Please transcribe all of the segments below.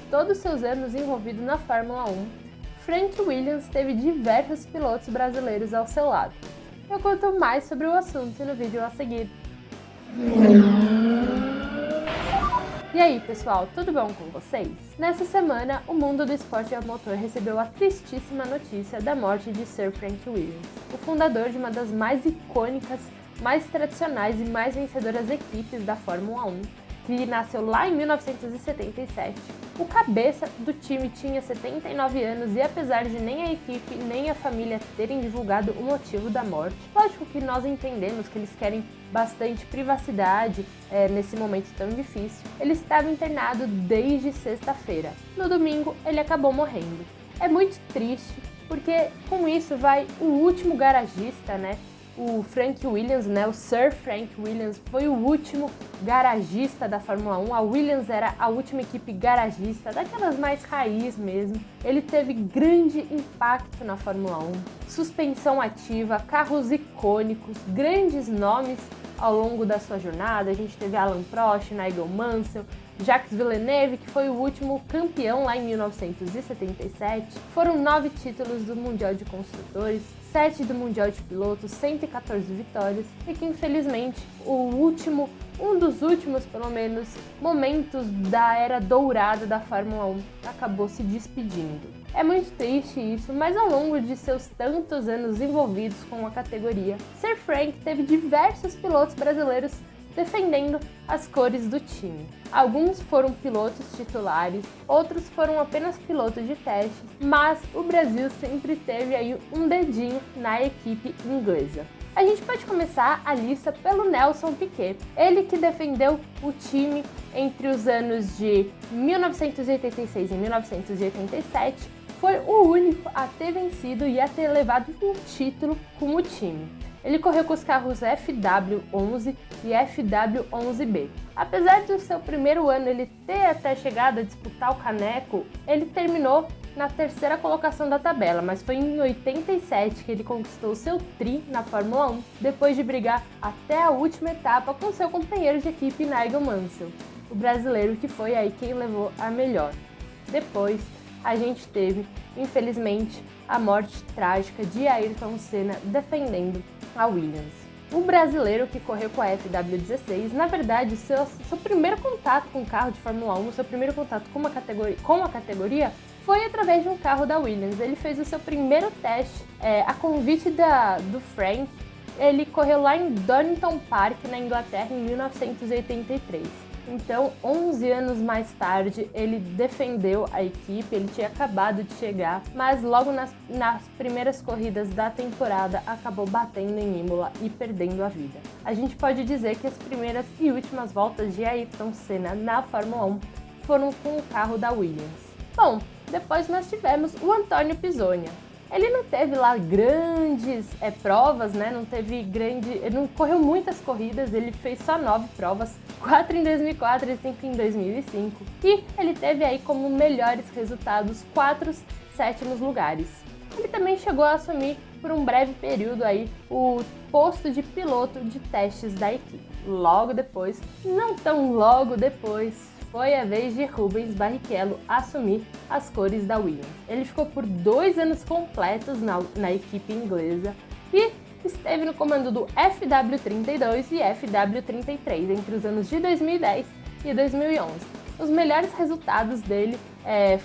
todos os seus anos envolvido na Fórmula 1, Frank Williams teve diversos pilotos brasileiros ao seu lado. Eu conto mais sobre o assunto no vídeo a seguir. E aí pessoal, tudo bom com vocês? Nessa semana, o mundo do esporte a motor recebeu a tristíssima notícia da morte de Sir Frank Williams, o fundador de uma das mais icônicas, mais tradicionais e mais vencedoras equipes da Fórmula 1, que nasceu lá em 1977. O cabeça do time tinha 79 anos e apesar de nem a equipe nem a família terem divulgado o motivo da morte, lógico que nós entendemos que eles querem bastante privacidade nesse momento tão difícil, ele estava internado desde sexta-feira. No domingo, ele acabou morrendo. É muito triste, porque com isso vai o último garagista, o Frank Williams, o Sir Frank Williams, foi o último garagista da Fórmula 1. A Williams era a última equipe garagista, daquelas mais raiz mesmo. Ele teve grande impacto na Fórmula 1, suspensão ativa, carros icônicos, grandes nomes ao longo da sua jornada. A gente teve Alain Prost, Nigel Mansell, Jacques Villeneuve, que foi o último campeão lá em 1977. Foram 9 títulos do Mundial de Construtores, 7 do Mundial de Pilotos, 114 vitórias e que infelizmente um dos últimos, pelo menos, momentos da era dourada da Fórmula 1 acabou se despedindo. É muito triste isso, mas ao longo de seus tantos anos envolvidos com a categoria, Sir Frank teve diversos pilotos brasileiros defendendo as cores do time. Alguns foram pilotos titulares, outros foram apenas pilotos de teste, mas o Brasil sempre teve aí um dedinho na equipe inglesa. A gente pode começar a lista pelo Nelson Piquet, ele que defendeu o time entre os anos de 1986 e 1987, foi o único a ter vencido e a ter levado um título com o time. Ele correu com os carros FW11 e FW11B. Apesar do seu primeiro ano ele ter até chegado a disputar o caneco, ele terminou na terceira colocação da tabela, mas foi em 87 que ele conquistou seu tri na Fórmula 1, depois de brigar até a última etapa com seu companheiro de equipe Nigel Mansell, o brasileiro que foi aí quem levou a melhor. Depois, a gente teve, infelizmente, a morte trágica de Ayrton Senna defendendo a Williams. O brasileiro que correu com a FW16, na verdade, seu primeiro contato com o carro de Fórmula 1, seu primeiro contato com a categoria, foi através de um carro da Williams. Ele fez o seu primeiro teste, a convite do Frank. Ele correu lá em Donington Park, na Inglaterra, em 1983. Então, 11 anos mais tarde, ele defendeu a equipe, ele tinha acabado de chegar, mas logo nas primeiras corridas da temporada acabou batendo em Imola e perdendo a vida. A gente pode dizer que as primeiras e últimas voltas de Ayrton Senna na Fórmula 1 foram com o carro da Williams. Bom, depois nós tivemos o Antônio Pizzonia. Ele não teve lá grandes provas, ele não correu muitas corridas, ele fez só 9 provas, 4 em 2004 e 5 em 2005. E ele teve aí como melhores resultados 4 sétimos lugares. Ele também chegou a assumir por um breve período aí o posto de piloto de testes da equipe. Logo depois, não tão logo depois, foi a vez de Rubens Barrichello assumir as cores da Williams. Ele ficou por 2 anos completos na equipe inglesa e esteve no comando do FW32 e FW33 entre os anos de 2010 e 2011. Os melhores resultados dele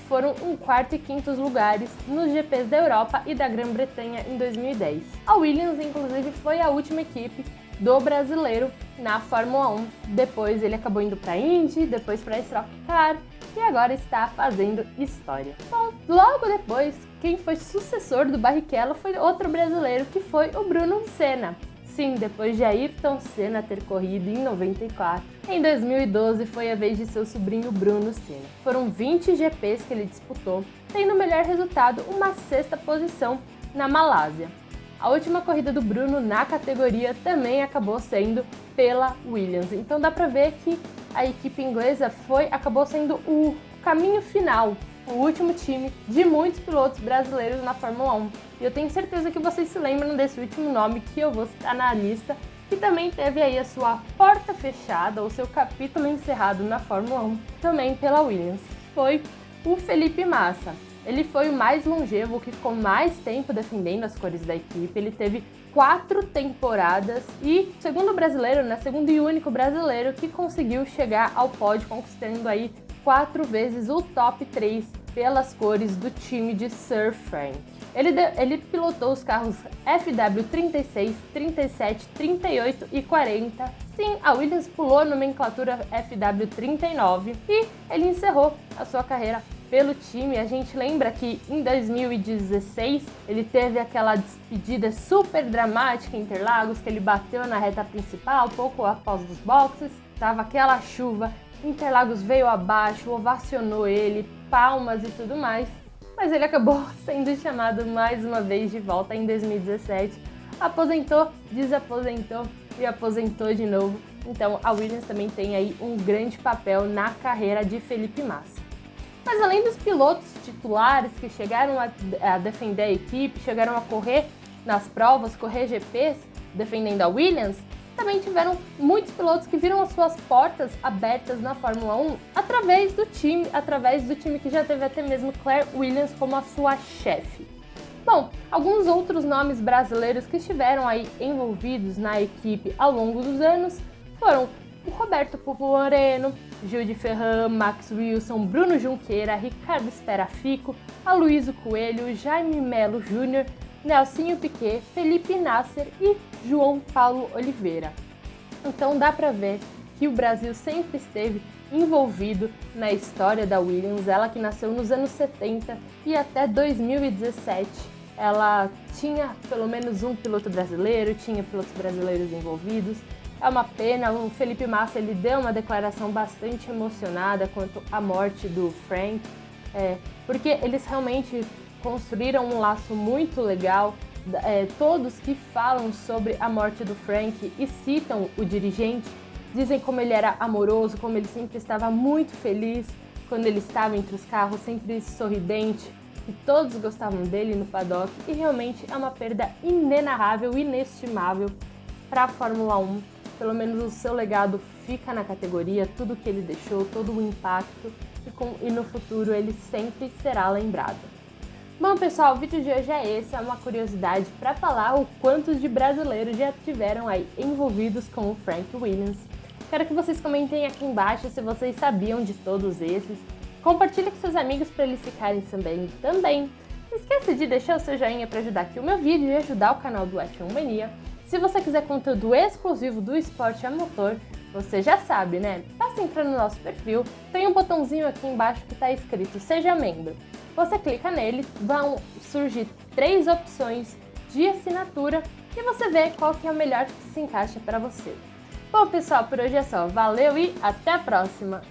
foram um 4º e 5º lugares nos GPs da Europa e da Grã-Bretanha em 2010. A Williams, inclusive, foi a última equipe do brasileiro na Fórmula 1. Depois ele acabou indo para a Indy, depois para a Stock Car e agora está fazendo história. Bom, logo depois, quem foi sucessor do Barrichello foi outro brasileiro, que foi o Bruno Senna. Sim, depois de Ayrton Senna ter corrido em 94, em 2012 foi a vez de seu sobrinho Bruno Senna. Foram 20 GPs que ele disputou, tendo o melhor resultado, uma 6ª posição na Malásia. A última corrida do Bruno na categoria também acabou sendo pela Williams. Então dá pra ver que a equipe inglesa acabou sendo o caminho final, o último time de muitos pilotos brasileiros na Fórmula 1. E eu tenho certeza que vocês se lembram desse último nome que eu vou citar na lista, que também teve aí a sua porta fechada, ou seu capítulo encerrado na Fórmula 1, também pela Williams. Foi o Felipe Massa. Ele foi o mais longevo, que ficou mais tempo defendendo as cores da equipe. Ele teve 4 temporadas e segundo brasileiro, né, segundo e único brasileiro que conseguiu chegar ao pódio, conquistando aí 4 vezes o top 3 pelas cores do time de Sir Frank. Ele pilotou os carros FW 36, 37, 38 e 40. Sim, a Williams pulou a nomenclatura FW 39 e ele encerrou a sua carreira pelo time. A gente lembra que em 2016 ele teve aquela despedida super dramática em Interlagos, que ele bateu na reta principal pouco após os boxes, tava aquela chuva, Interlagos veio abaixo, ovacionou ele, palmas e tudo mais, mas ele acabou sendo chamado mais uma vez de volta em 2017, aposentou, desaposentou e aposentou de novo. Então a Williams também tem aí um grande papel na carreira de Felipe Massa. Mas além dos pilotos titulares que chegaram a defender a equipe, chegaram a correr nas provas, correr GPs, defendendo a Williams, também tiveram muitos pilotos que viram as suas portas abertas na Fórmula 1 através do time que já teve até mesmo Claire Williams como a sua chefe. Bom, alguns outros nomes brasileiros que estiveram aí envolvidos na equipe ao longo dos anos foram o Roberto Pupo Moreno, Gil de Ferran, Max Wilson, Bruno Junqueira, Ricardo Serafico, Aloysio Coelho, Jaime Melo Júnior, Nelsinho Piquet, Felipe Nasser e João Paulo Oliveira. Então dá para ver que o Brasil sempre esteve envolvido na história da Williams, ela que nasceu nos anos 70 e até 2017 ela tinha pelo menos um piloto brasileiro, tinha pilotos brasileiros envolvidos. É uma pena, o Felipe Massa ele deu uma declaração bastante emocionada quanto à morte do Frank, porque eles realmente construíram um laço muito legal. Todos que falam sobre a morte do Frank e citam o dirigente, dizem como ele era amoroso, como ele sempre estava muito feliz quando ele estava entre os carros, sempre sorridente, que todos gostavam dele no paddock, e realmente é uma perda inenarrável, inestimável para a Fórmula 1. Pelo menos o seu legado fica na categoria, tudo que ele deixou, todo o impacto, e no futuro ele sempre será lembrado. Bom pessoal, o vídeo de hoje é esse, é uma curiosidade para falar o quantos de brasileiros já tiveram aí envolvidos com o Frank Williams. Quero que vocês comentem aqui embaixo se vocês sabiam de todos esses. Compartilhe com seus amigos para eles ficarem sabendo também. Não esqueça de deixar o seu joinha para ajudar aqui o meu vídeo e ajudar o canal do F1 Mania. Se você quiser conteúdo exclusivo do esporte a motor, você já sabe, né? Basta entrar no nosso perfil, tem um botãozinho aqui embaixo que está escrito Seja Membro. Você clica nele, vão surgir 3 opções de assinatura e você vê qual que é o melhor que se encaixa para você. Bom pessoal, por hoje é só. Valeu e até a próxima!